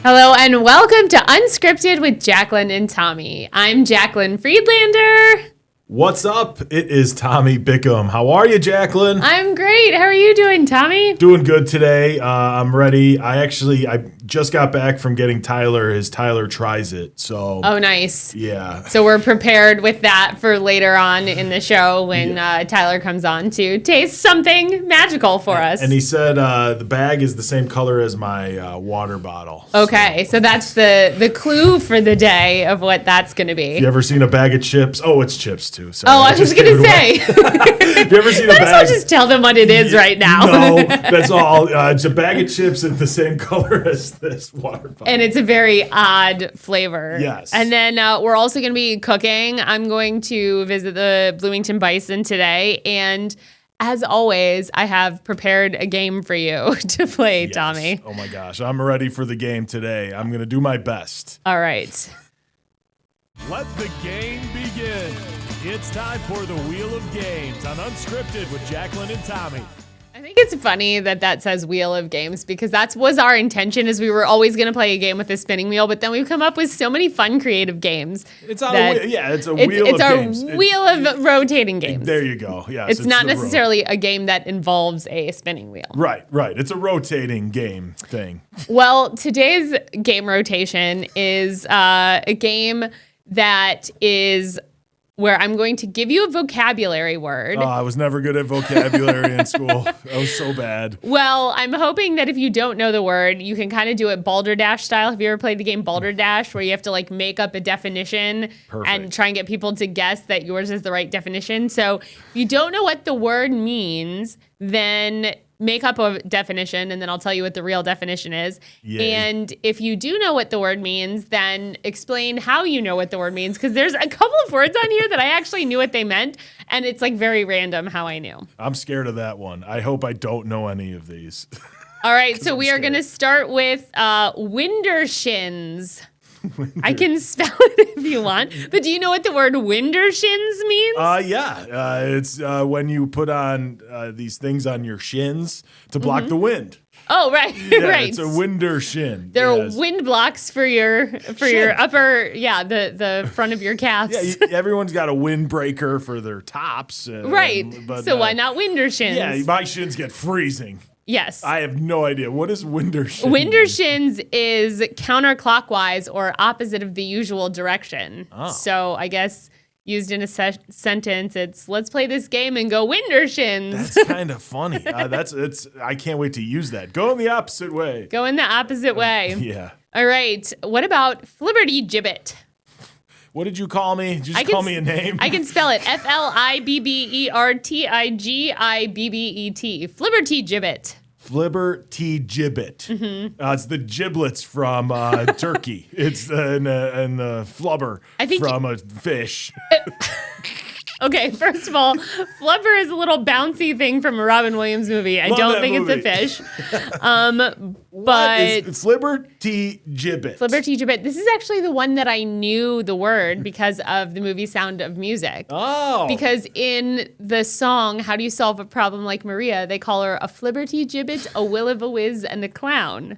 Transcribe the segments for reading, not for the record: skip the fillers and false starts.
Hello and welcome to Unscripted with Jaclyn and Tommy. I'm Jaclyn Friedlander. What's up? It is Tommy Bickham. How are you, Jaclyn? I'm great. How are you doing, Tommy? Doing good today. I'm ready. I just got back from getting his Tyler Tries It. So. Oh, nice. Yeah. So we're prepared with that for later on in the show when Tyler comes on to taste something magical for us. And he said the bag is the same color as my water bottle. Okay, so that's the clue for the day of what that's going to be. Have you ever seen a bag of chips? Oh, it's chips too. Sorry. Oh, I was going to say. Have you ever seen a bag? I'll just tell them what it is right now. No, that's all. It's a bag of chips that's the same color as this water bottle. And it's a very odd flavor. Yes. And then we're also going to be cooking. I'm going to visit the Bloomington Bison today. And as always, I have prepared a game for you to play, Yes. Tommy. Oh my gosh, I'm ready for the game today. I'm going to do my best. All right. Let the game begin. It's time for the Wheel of Games on Unscripted with Jaclyn and Tommy. I think it's funny that says Wheel of Games because that was our intention is we were always going to play a game with a spinning wheel, but then we've come up with so many fun creative games. It's on a wheel. Yeah, it's a wheel of games. It's our wheel of rotating games. There you go. Yeah, it's not necessarily a game that involves a spinning wheel. Right. It's a rotating game thing. Well, today's game rotation is a game that is where I'm going to give you a vocabulary word. Oh, I was never good at vocabulary in school. I was so bad. Well, I'm hoping that if you don't know the word, you can kind of do it Balderdash style. Have you ever played the game Balderdash where you have to like make up a definition and try and get people to guess that yours is the right definition? So if you don't know what the word means, then make up a definition, and then I'll tell you what the real definition is. Yay. And if you do know what the word means, then explain how you know what the word means, because there's a couple of words on here that I actually knew what they meant, and it's like very random how I knew. I'm scared of that one. I hope I don't know any of these. All right, so we are going to start with Windershins. I can spell it if you want, but do you know what the word Windershins means? Yeah. It's when you put on these things on your shins to block the wind. Oh, right, Yeah, right. It's a windershin. There are wind blocks for your upper, the front of your calves. Yeah, everyone's got a windbreaker for their tops. Right. But, so why not Windershins? Yeah, my shins get freezing. Yes. I have no idea. What is windershin? Windershins is counterclockwise or opposite of the usual direction. Oh. So I guess used in a sentence, it's let's play this game and go Windershins. That's kind of funny. I can't wait to use that. Go in the opposite way. Go in the opposite way. Yeah. All right. What about Flibberty Gibbet? What did you call me? Did you just call me a name? I can spell it Flibbertigibbet. Flibberty Gibbet. Flibberty Gibbet. Mm-hmm. It's the giblets from turkey. It's in the flubber from a fish. Okay, first of all, flubber is a little bouncy thing from a Robin Williams movie. I don't think it's a fish. But Flibberty Gibbet. Flibberty Gibbet. This is actually the one that I knew the word because of the movie Sound of Music. Oh. Because in the song, How Do You Solve a Problem Like Maria, they call her a Flibberty Gibbet, a will-o'-the-whiz, and a clown.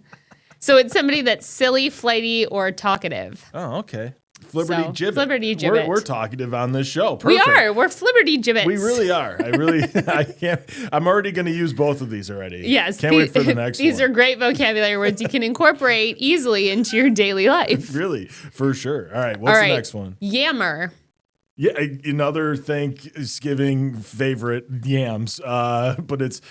So it's somebody that's silly, flighty, or talkative. Oh, okay. Flibberty Gibbet. Flibberty Gibbet. We're talkative on this show. Perfect. We are. We're Flibberty Gibbets. We really are. I can't. I'm already going to use both of these already. Yes. Can't wait for the next one. These are great vocabulary words you can incorporate easily into your daily life. Really, for sure. All right. What's the next one? Yammer. Yeah, another Thanksgiving favorite, yams. But it's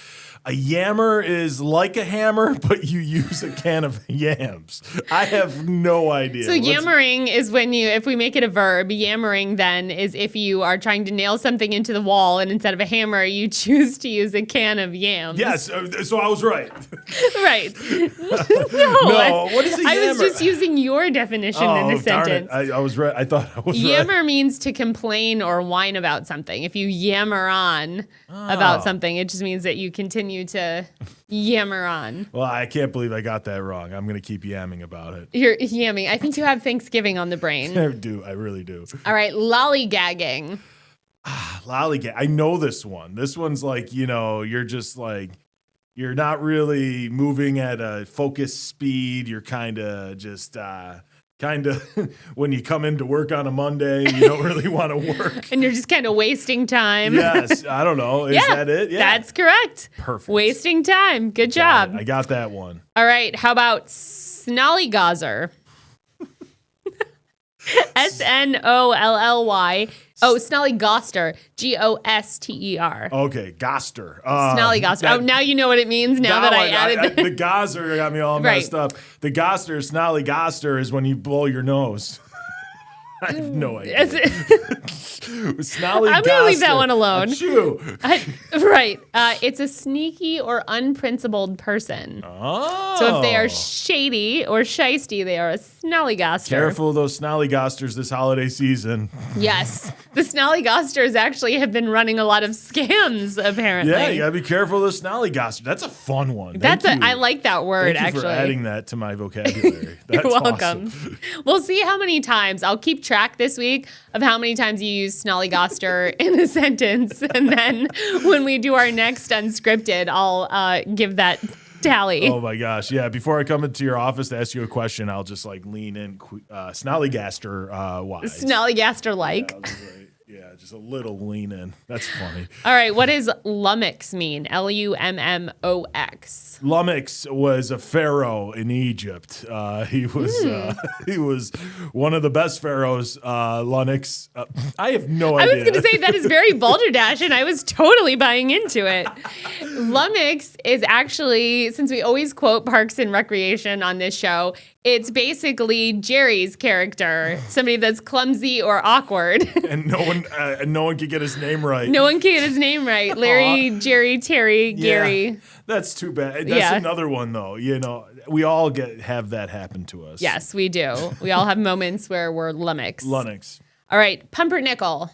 a yammer is like a hammer, but you use a can of yams. I have no idea. So yammering is when if we make it a verb, yammering then is if you are trying to nail something into the wall and instead of a hammer, you choose to use a can of yams. Yes, so I was right. Right. No, what is a yammer? I was just using your definition in a sentence. I was right. I thought I was right. Yammer means to complain or whine about something. If you yammer on about something, it just means that you continue to yammer on. Well, I can't believe I got that wrong. I'm going to keep yamming about it. You're yamming. I think you have Thanksgiving on the brain. I do. I really do. All right. Lollygagging. Lollygag. I know this one. This one's like, you're just like You're not really moving at a focused speed. You're kind of just when you come into work on a Monday, you don't really want to work. And you're just kind of wasting time. Yes. I don't know. Is that it? Yeah. That's correct. Perfect. Wasting time. Good job. I got that one. All right. How about snollygozer? SNOLLY. Oh, snollygoster. GOSTER. Okay, Goster. Snollygoster. Oh, now you know what it means now that I added the Gozer got me all messed up. The Goster, Snollygoster is when you blow your nose. I have no idea. I'm going to leave that one alone. Right. It's a sneaky or unprincipled person. Oh. So if they are shady or shisty, they are a snollygoster. Careful of those snallygosters this holiday season. Yes. The snallygosters actually have been running a lot of scams, apparently. Yeah, you got to be careful of the snallygoster. That's a fun one. I like that word, Thank you actually. for adding that to my vocabulary. That's You're welcome. Awesome. We'll see how many times. I'll keep track this week of how many times you use snollygoster in a sentence. And then when we do our next Unscripted, I'll give that tally. Oh my gosh. Yeah. Before I come into your office to ask you a question, I'll just like lean in snollygaster wise. Snollygaster like. Yeah, just a little lean in. That's funny. All right. What does lummox mean? LUMMOX. Lummox was a pharaoh in Egypt. He was one of the best pharaohs. Lummox. I have no idea. I was going to say that is very balderdash, and I was totally buying into it. Lummox is actually, since we always quote Parks and Recreation on this show, it's basically Jerry's character, somebody that's clumsy or awkward. And no one can get his name right. No one can get his name right. Larry, Jerry, Terry, Gary. Yeah, that's too bad. That's another one, though. You know, we all have that happen to us. Yes, we do. We all have moments where we're lummox. Lummox. All right, pumpernickel.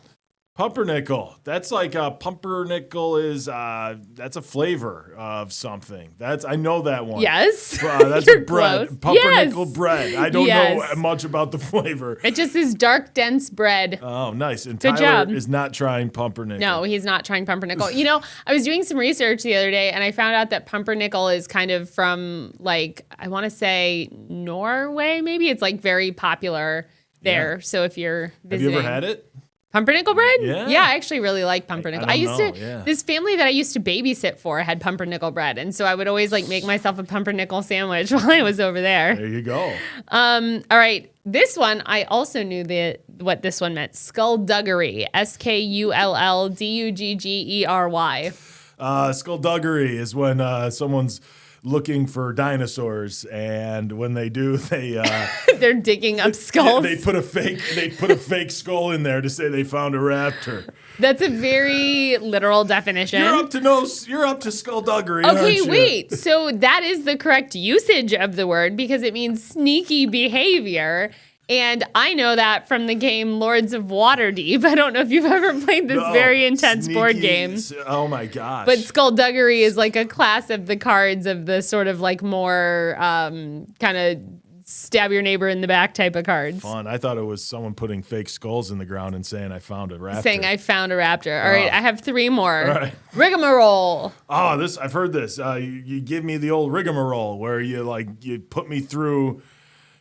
Pumpernickel. That's like pumpernickel is that's a flavor of something. I know that one. Yes. That's You're a bread. Close. Pumpernickel Yes. bread. I don't know much about the flavor. It just is dark, dense bread. Oh, nice. And Good Tyler job. is not trying pumpernickel. No, he's not trying pumpernickel. You know, I was doing some research the other day and I found out that pumpernickel is kind of from like, I want to say Norway, maybe. It's like very popular there. Yeah. So if you're visiting. Have you ever had it? Pumpernickel bread? Yeah. I actually really like pumpernickel. This family that I used to babysit for had pumpernickel bread. And so I would always like make myself a pumpernickel sandwich while I was over there. There you go. All right. This one, I also knew what this one meant. Skullduggery. SKULLDUGGERY. Skullduggery is when someone's looking for dinosaurs, and when they do, they're digging up skulls. They put a fake skull in there to say they found a raptor. That's a very literal definition. You're up to skullduggery. Okay, wait. So that is the correct usage of the word because it means sneaky behavior. And I know that from the game Lords of Waterdeep. I don't know if you've ever played this very intense board game. Oh my gosh. But Skullduggery is like a class of the cards of the sort of like more kind of stab your neighbor in the back type of cards. Fun. I thought it was someone putting fake skulls in the ground and saying I found a raptor. Saying I found a raptor. All right, I have 3 more. All right. Rigmarole. Oh, I've heard this. You give me the old rigmarole where you put me through.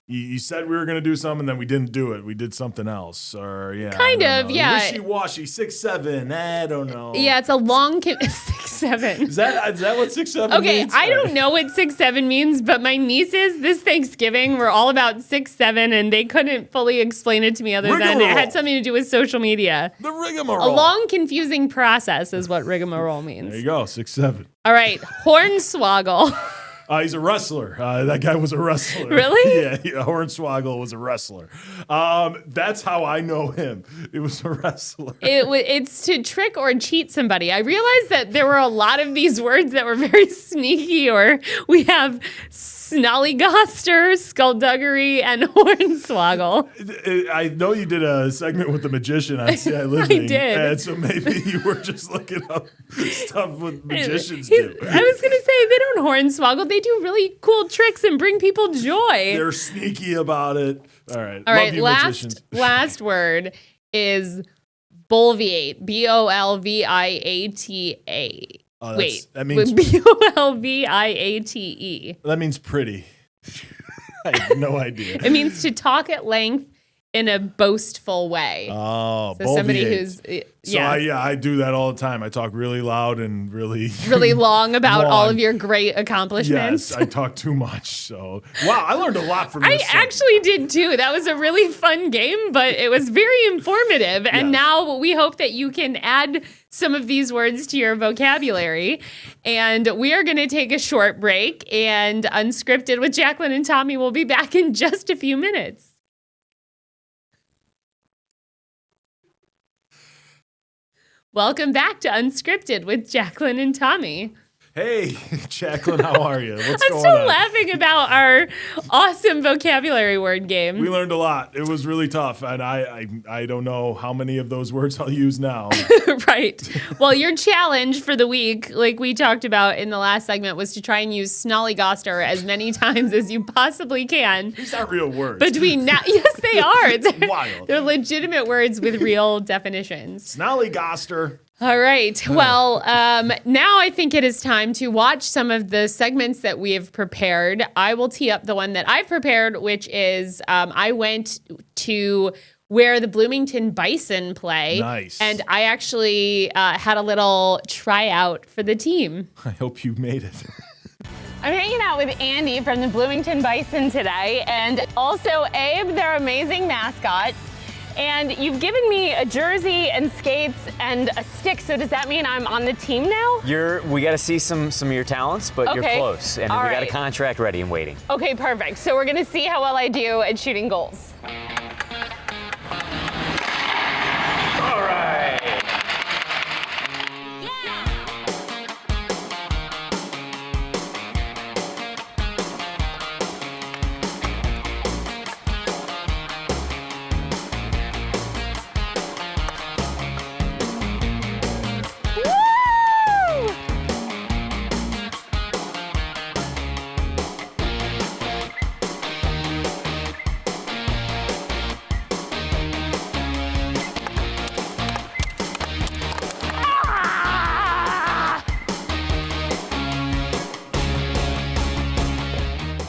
You said we were going to do something, and then we didn't do it. We did something else. Or, Kind of, yeah. Wishy-washy, 6'7". I don't know. Yeah, it's a long... 6'7". Is that what 6'7" okay, means? I don't know what 6'7" means, but my nieces this Thanksgiving were all about 6'7", and they couldn't fully explain it to me other than it had something to do with social media. The rigmarole. A long, confusing process is what rigmarole means. There you go, 6'7". All right, hornswoggle. He's a wrestler. That guy was a wrestler. Really? Yeah, Hornswoggle was a wrestler. That's how I know him. It was a wrestler. It's to trick or cheat somebody. I realized that there were a lot of these words that were very sneaky, or we have snollygoster, skullduggery, and hornswoggle. I know you did a segment with the magician on CI Living. I did. And so maybe you were just looking up stuff what magicians do. I was going to say, they don't hornswoggle. They do really cool tricks and bring people joy. They're sneaky about it. All right. All right, magicians. last word is bolviate. BOLVIATA. That means Bulviate. That means pretty. I have no idea. It means to talk at length in a boastful way. Oh, so somebody who's I do that all the time. I talk really loud and really long about all of your great accomplishments. Yes, I talk too much. So wow, I learned a lot from this. I actually did too. That was a really fun game, but it was very informative. And now we hope that you can add some of these words to your vocabulary. And we are going to take a short break. And Unscripted with Jaclyn and Tommy will be back in just a few minutes. Welcome back to Unscripted with Jaclyn and Tommy. Hey, Jaclyn, how are you? What's I'm going still on? laughing about our awesome vocabulary word game. We learned a lot. It was really tough, and I don't know how many of those words I'll use now. Right. Well, your challenge for the week, like we talked about in the last segment, was to try and use snollygoster as many times as you possibly can. These aren't real words. Between now, yes, they are. They're wild. They're legitimate words with real definitions. Snollygoster. All right. Well, now I think it is time to watch some of the segments that we have prepared. I will tee up the one that I've prepared, which is I went to where the Bloomington Bison play. Nice. And I actually had a little tryout for the team. I hope you made it. I'm hanging out with Andy from the Bloomington Bison today, and also Abe, their amazing mascot. And you've given me a jersey and skates and a stick, so does that mean I'm on the team now? We got to see some of your talents, but you're close, and we got a contract ready and waiting. Okay, perfect. So we're gonna see how well I do at shooting goals.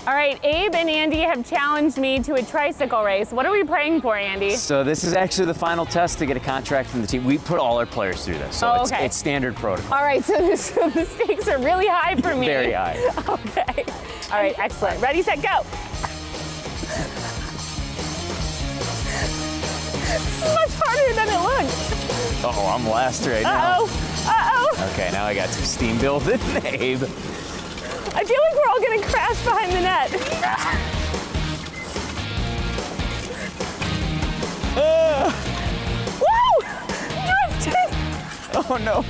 All right. Abe and Andy have challenged me to a tricycle race. What are we praying for, Andy? So this is actually the final test to get a contract from the team. We put all our players through this, so it's standard protocol. All right, so the stakes are really high for me. Very high. Okay. All right, excellent. Ready, set, go. This is much harder than it looks. Oh, I'm last right now. Uh-oh. Okay, now I got some steam building, Abe. I feel like we're all gonna crash behind the net. Woo! Drifted! Oh no.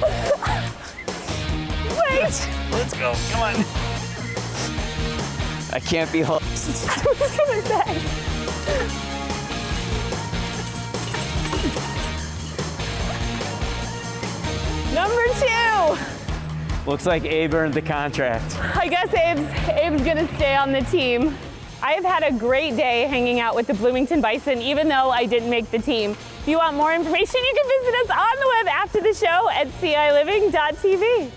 Wait! Let's go, come on. I can't be hooked. I was gonna say. Number 2. Looks like Abe earned the contract. I guess Abe's gonna stay on the team. I have had a great day hanging out with the Bloomington Bison, even though I didn't make the team. If you want more information, you can visit us on the web after the show at ciliving.tv.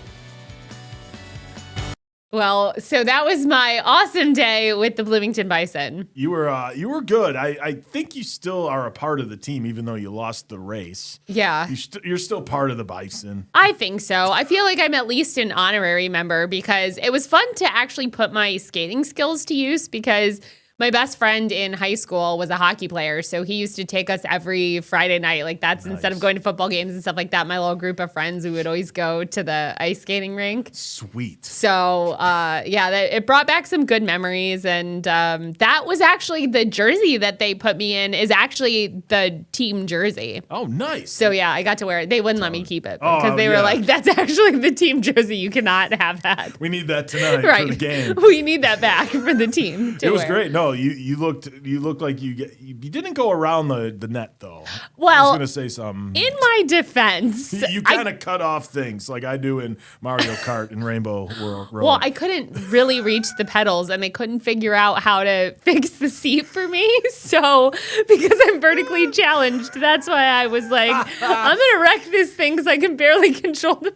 Well, so that was my awesome day with the Bloomington Bison. You were good. I think you still are a part of the team, even though you lost the race. Yeah. You're still part of the Bison. I think so. I feel like I'm at least an honorary member because it was fun to actually put my skating skills to use because my best friend in high school was a hockey player, so he used to take us every Friday night. Like that's nice. Instead of going to football games and stuff like that, my little group of friends, we would always go to the ice skating rink. Sweet. So, it brought back some good memories, and that was actually the jersey that they put me in is actually the team jersey. Oh, nice. So, yeah, I got to wear it. They wouldn't let me keep it because they were like, that's actually the team jersey. You cannot have that. We need that tonight right. for the game. We need that back for the team to It was wear. great. No, know. You looked like you didn't go around the net though. Well, I was gonna say something. In my defense, you kind of cut off things like I do in Mario Kart and Rainbow World. Well, I couldn't really reach the pedals, and they couldn't figure out how to fix the seat for me. So, because I'm vertically challenged, that's why I was like, I'm gonna wreck this thing because I can barely control the.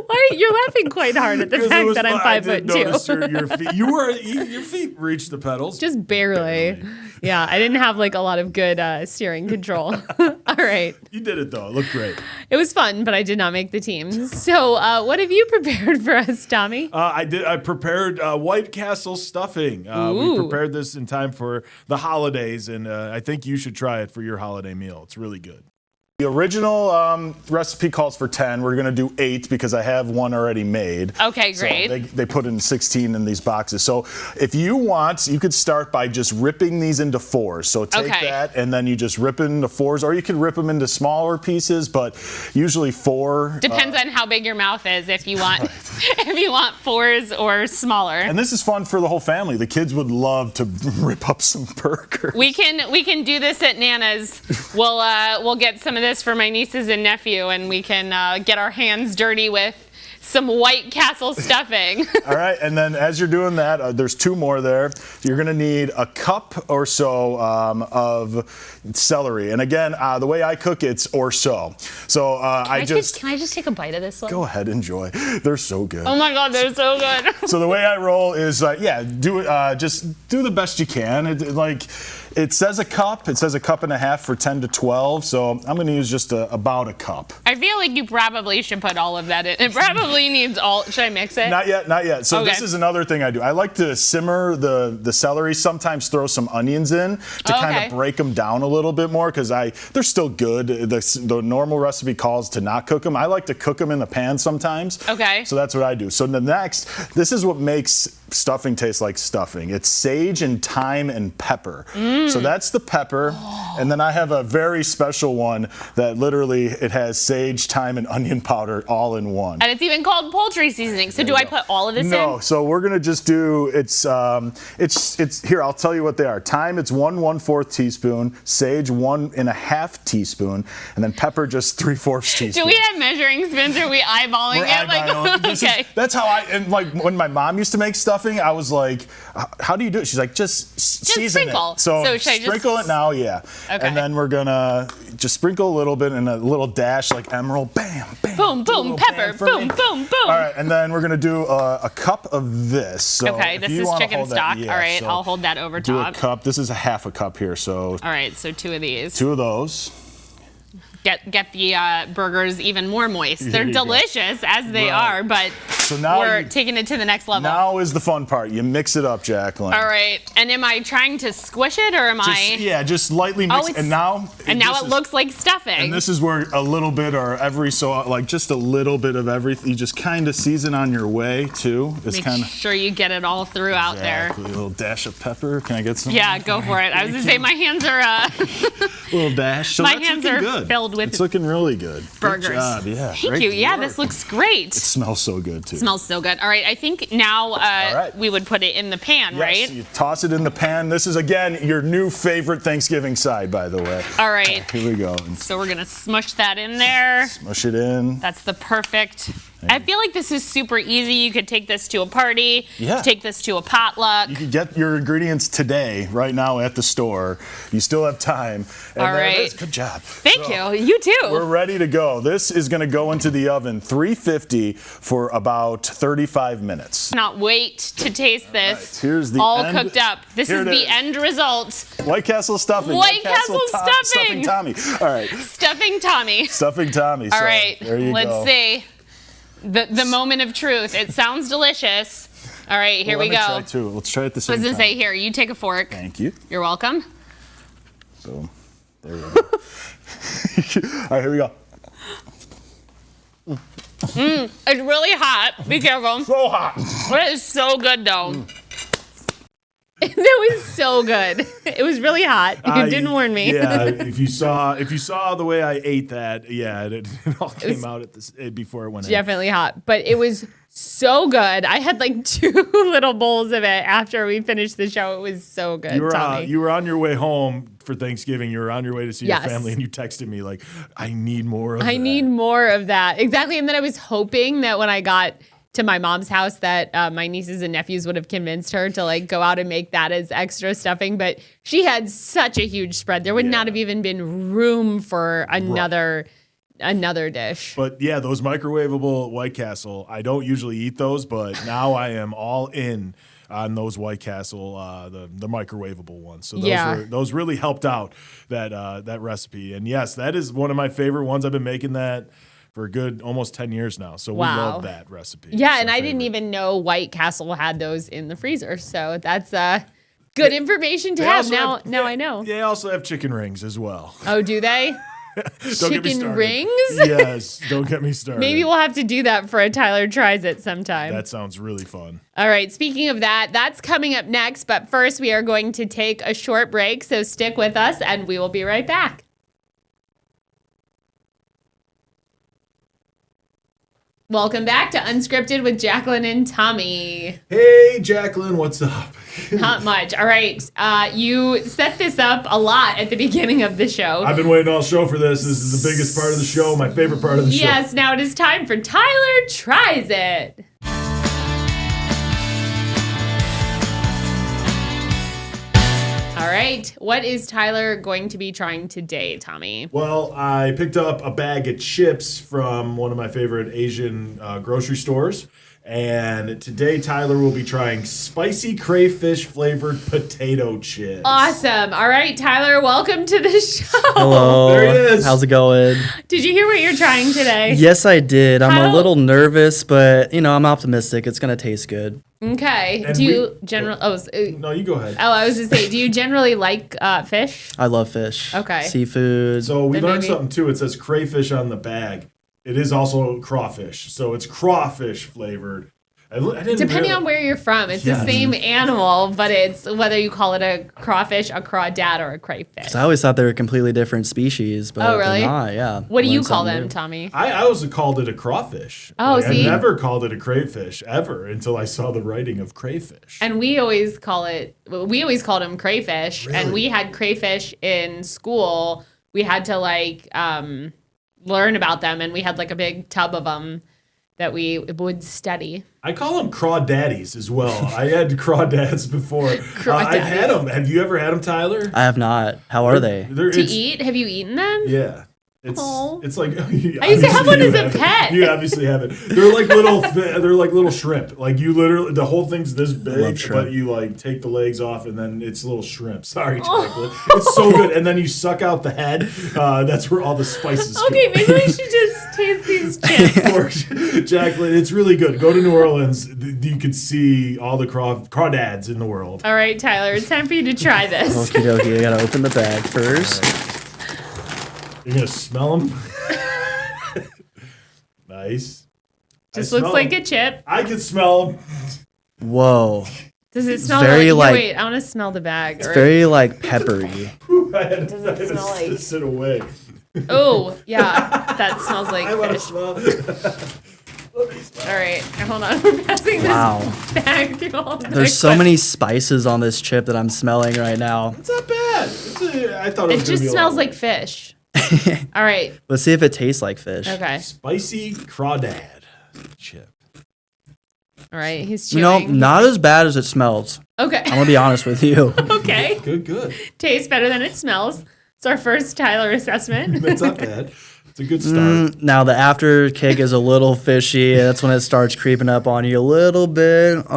Why you're laughing quite hard at the fact that I'm 5'2". Your feet. Your feet reached the pedals. Just barely. Yeah, I didn't have like a lot of good steering control. All right. You did it though. It looked great. It was fun, but I did not make the team. So, what have you prepared for us, Tommy? I did. I prepared White Castle stuffing. We prepared this in time for the holidays, and I think you should try it for your holiday meal. It's really good. The original recipe calls for 10. We're going to do 8 because I have one already made. Okay, great. So they put in 16 in these boxes. So if you want, you could start by just ripping these into 4s. So take that and then you just rip it into 4s, or you could rip them into smaller pieces, but usually 4. Depends on how big your mouth is if you want if you want 4s or smaller. And this is fun for the whole family. The kids would love to rip up some burgers. We can do this at Nana's. We'll get some of this for my nieces and nephew, and we can get our hands dirty with some White Castle stuffing. All right, and then as you're doing that, there's 2 more there. You're going to need a cup or so of celery. And again, the way I cook, it's or so. So Can I just take a bite of this one? Go ahead, enjoy. They're so good. Oh my God, they're so good. So the way I roll is, do it. Just do the best you can. It says a cup. It says a cup and a half for 10 to 12. So I'm going to use just about a cup. I feel like you probably should put all of that in. It probably needs all. Should I mix it? Not yet. So okay. This is another thing I do. I like to simmer the celery. Sometimes throw some onions in to kind of break them down a little bit more because they're still good. The normal recipe calls to not cook them. I like to cook them in the pan sometimes. Okay. So that's what I do. So this is what makes stuffing taste like stuffing. It's sage and thyme and pepper. So that's the pepper. And then I have a very special one that literally it has sage, thyme, and onion powder all in one. And it's even called poultry seasoning. So do I put all of this in? No, so we're gonna just do it's here. I'll tell you what they are. Thyme, it's 1/4 teaspoon. Sage, 1.5 teaspoon, and then pepper, just 3/4 teaspoon. Do we have measuring spoons? Or are we eyeballing We're it? eyeballing. That's how and when my mom used to make stuffing, I was like, "How do you do it?" She's like, "Just season sprinkle. it." So should I sprinkle it now, yeah. Okay. And then we're gonna just sprinkle a little bit and a little dash like emerald. Bam, bam. Boom, boom, pepper. Boom, boom, boom. All right, and then we're gonna do a cup of this. So okay, this is chicken stock. All right, so I'll hold that over top. Do a cup. This is a half a cup here. So. All right, so 2 of these. 2 of those. Get the burgers even more moist. They're delicious as they are, but so now we're taking it to the next level. Now is the fun part. You mix it up, Jaclyn. All right. And am I trying to squish it or am I? Yeah, just lightly mix it. And now it looks like stuffing. And this is where a little bit or just a little bit of everything. You just kind of season on your way too. Make sure you get it all throughout there. A little dash of pepper. Can I get some? Yeah, go for it. I was going to say my hands are a little dash. So my hands are good. Filled with it's looking really good. Burgers. Good job. Yeah. Thank you. Yeah, this looks great. It smells so good too. It smells so good. All right, I think now we would put it in the pan, right? So you toss it in the pan. This is again your new favorite Thanksgiving side, by the way. All right. Here we go. So we're gonna smush that in there. Smush it in. That's the perfect. I feel like this is super easy. You could take this to a party. Yeah. Take this to a potluck. You could get your ingredients today, right now at the store. You still have time. And all right. Good job. Thank you. You too. We're ready to go. This is going to go into the oven 350 for about 35 minutes. Cannot wait to taste this. Right. Here's the all end. cooked up. This is the end result. White Castle stuffing. White Castle stuffing. Stuffing Tommy. All right. Stuffing Tommy. Stuffing Tommy. All right. There you go. Let's see. The moment of truth. It sounds delicious. All right, here we go. Try too. Let's try it at the same time. I was going to say, here, you take a fork. Thank you. You're welcome. So, there we go. All right, here we go. It's really hot. Be careful. So hot. It is so good, though. It was so good. It was really hot. You didn't warn me. Yeah, if you saw the way I ate that, yeah, it all came out before it went in. Definitely hot, but it was so good. I had like 2 little bowls of it after we finished the show. It was so good. You were on your way home for Thanksgiving. You were on your way to see your family, and you texted me like, "I need more of that. I need more of that." Exactly. And then I was hoping that when I got to my mom's house that my nieces and nephews would have convinced her to like go out and make that as extra stuffing. But she had such a huge spread. There would not have even been room for another dish. But yeah, those microwavable White Castle, I don't usually eat those, but now I am all in on those White Castle, the microwavable ones. So those really helped out that recipe. And yes, that is one of my favorite ones. I've been making that for a good almost 10 years now. So we love that recipe. Yeah, and I didn't even know White Castle had those in the freezer. So that's good information to have. Now I know. They also have chicken rings as well. Oh, do they? Chicken rings? Yes, don't get me started. Maybe we'll have to do that for a Tyler Tries It sometime. That sounds really fun. All right, speaking of that's coming up next. But first, we are going to take a short break. So stick with us, and we will be right back. Welcome back to Unscripted with Jaclyn and Tommy. Hey, Jaclyn, what's up? Not much. All right. You set this up a lot at the beginning of the show. I've been waiting all show for this. This is the biggest part of the show, my favorite part of the show. Yes, now it is time for Tyler Tries It. All right. What is Tyler going to be trying today, Tommy? Well, I picked up a bag of chips from one of my favorite Asian grocery stores. And today, Tyler will be trying spicy crayfish flavored potato chips. Awesome. All right, Tyler, welcome to the show. Hello. There he is. How's it going? Did you hear what you're trying today? Yes, I did. I'm a little nervous, but, I'm optimistic. It's going to taste good. Okay. And do you no, you go ahead. Oh, I was going to say, do you generally like fish? I love fish. Okay. Seafood. So we learned something, too. It says crayfish on the bag. It is also crawfish. So it's crawfish flavored. Depending on where you're from, it's the same animal, but it's whether you call it a crawfish, a crawdad, or a crayfish. I always thought they were completely different species, but really? they're not, yeah. What do you call them, Tommy? I always called it a crawfish. Oh, see? I never called it a crayfish, ever, until I saw the writing of crayfish. And we always called them crayfish, Really? and we had crayfish in school. We had to, learn about them, and we had, a big tub of them that we would study. I call them crawdaddies as well. I had crawdads before. I've had them. Have you ever had them, Tyler? I have not. How are they? To eat? Have you eaten them? Yeah. It's like I used to have one as a pet. You obviously haven't. They're like little shrimp. Like you literally, the whole thing's this big, but you take the legs off and then it's little shrimp. Sorry, Jaclyn. It's so good. And then you suck out the head. That's where all the spices go. Okay, maybe we should just taste these chips. Jaclyn, it's really good. Go to New Orleans. You can see all the crawdads in the world. All right, Tyler, it's time for you to try this. Okie dokie. I gotta open the bag first. You're going to smell them? Nice. Just looks like a chip. I can smell them. Whoa. Does it smell wait, I want to smell the bag. It's very peppery. Does it smell like... to sit away. Oh, yeah. That smells like I want to fish. smell. All right. Hold on. We're passing this bag through all the There's so many spices on this chip that I'm smelling right now. It's not bad. I thought it was just smells like fish. All right. Let's see if it tastes like fish. Okay. Spicy crawdad chip. All right. He's chewing. Not as bad as it smells. Okay. I'm going to be honest with you. Okay. Good. Tastes better than it smells. It's our first Tyler assessment. That's not bad. It's a good start. Now, the after kick is a little fishy. That's when it starts creeping up on you a little bit.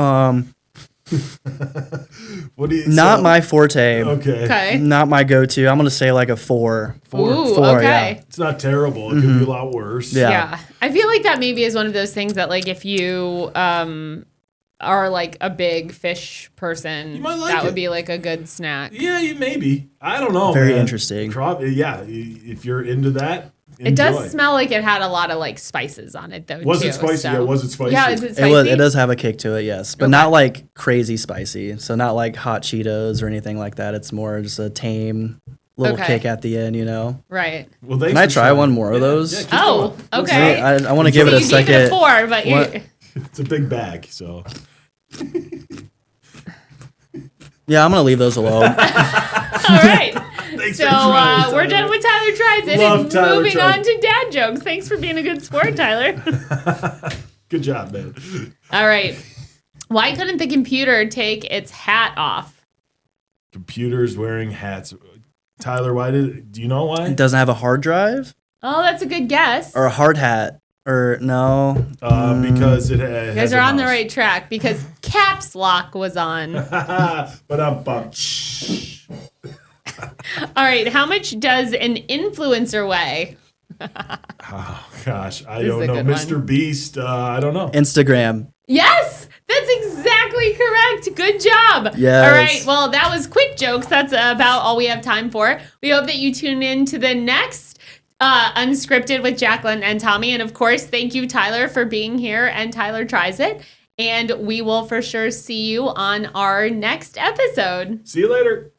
Not my forte. Okay. Not my go-to. I'm going to say a 4. Ooh, 4, okay. yeah. It's not terrible. It could be a lot worse. Yeah. I feel like that maybe is one of those things that if you are a big fish person, You might like that it. would be a good snack. Yeah, maybe. I don't know. Very man. interesting. Yeah, if you're into that, It does smell like it had a lot of like spices on it though. Was too, it spicy? so. Yeah, was it spicy? Yeah, is it spicy? It does have a kick to it, yes, but not like crazy spicy. So not like hot Cheetos or anything like that. It's more just a tame little kick at the end, you know. Right. Well, can I try one more of those? Yeah, okay. I want to give it a second. You gave it a 4, but it's a big bag, so. Yeah, I'm gonna leave those alone. All right. So we're done with Tyler Tries It and moving on to dad jokes. Thanks for being a good sport, Tyler. Good job, man. All right. Why couldn't the computer take its hat off? Computers wearing hats. Tyler, do you know why? It doesn't have a hard drive? Oh, that's a good guess. Or a hard hat. Or no. Because it has you guys are on the right track because caps lock was on. But All right, how much does an influencer weigh? Oh gosh, I don't know. Mr. Beast, I don't know. Instagram. Yes, that's exactly correct. Good job. Yes. All right, well, that was quick jokes. That's about all we have time for. We hope that you tune in to the next Unscripted with Jaclyn and Tommy. And of course, thank you, Tyler, for being here and Tyler Tries It. And we will for sure see you on our next episode. See you later.